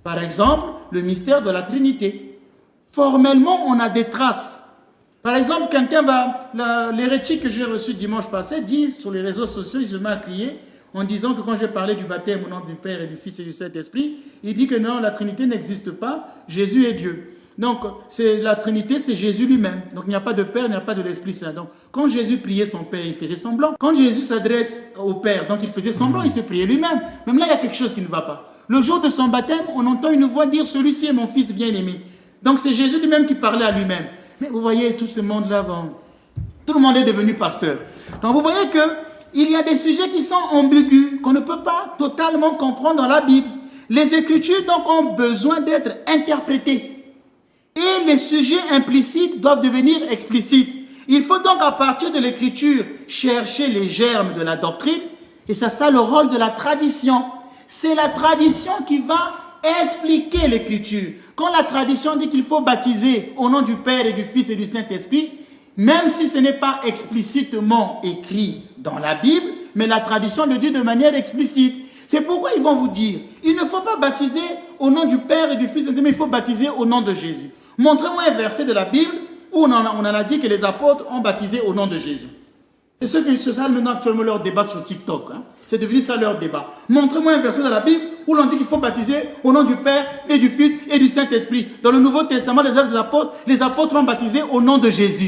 Par exemple, le mystère de la Trinité. Formellement, on a des traces. Par exemple, quelqu'un va, l'hérétique que j'ai reçu dimanche passé, dit sur les réseaux sociaux, il se met à crier en disant que quand j'ai parlé du baptême au nom du Père et du Fils et du Saint-Esprit, il dit que non, la Trinité n'existe pas, Jésus est Dieu. Donc, la Trinité, c'est Jésus lui-même. Donc, il n'y a pas de Père, il n'y a pas de l'Esprit Saint. Donc, quand Jésus priait son Père, il faisait semblant. Quand Jésus s'adresse au Père, donc il faisait semblant, il se priait lui-même. Même là, il y a quelque chose qui ne va pas. Le jour de son baptême, on entend une voix dire « Celui-ci est mon Fils bien-aimé ». Donc, c'est Jésus lui-même qui parlait à lui-même. Mais vous voyez, tout ce monde-là, bon, tout le monde est devenu pasteur. Donc, vous voyez qu'il y a des sujets qui sont ambigus, qu'on ne peut pas totalement comprendre dans la Bible. Les Écritures, donc, ont besoin d'être interprétées. Et les sujets implicites doivent devenir explicites. Il faut donc, à partir de l'Écriture, chercher les germes de la doctrine. Et c'est ça le rôle de la tradition. C'est la tradition qui va expliquer l'Écriture. Quand la tradition dit qu'il faut baptiser au nom du Père et du Fils et du Saint-Esprit, même si ce n'est pas explicitement écrit dans la Bible, mais la tradition le dit de manière explicite. C'est pourquoi ils vont vous dire, il ne faut pas baptiser au nom du Père et du Fils, mais il faut baptiser au nom de Jésus. Montrez-moi un verset de la Bible où on en a dit que les apôtres ont baptisé au nom de Jésus. C'est ça maintenant actuellement leur débat sur TikTok. Hein. C'est devenu ça leur débat. Montrez-moi un verset de la Bible où l'on dit qu'il faut baptiser au nom du Père et du Fils et du Saint-Esprit. Dans le Nouveau Testament des Actes des Apôtres, les apôtres ont baptisé au nom de Jésus.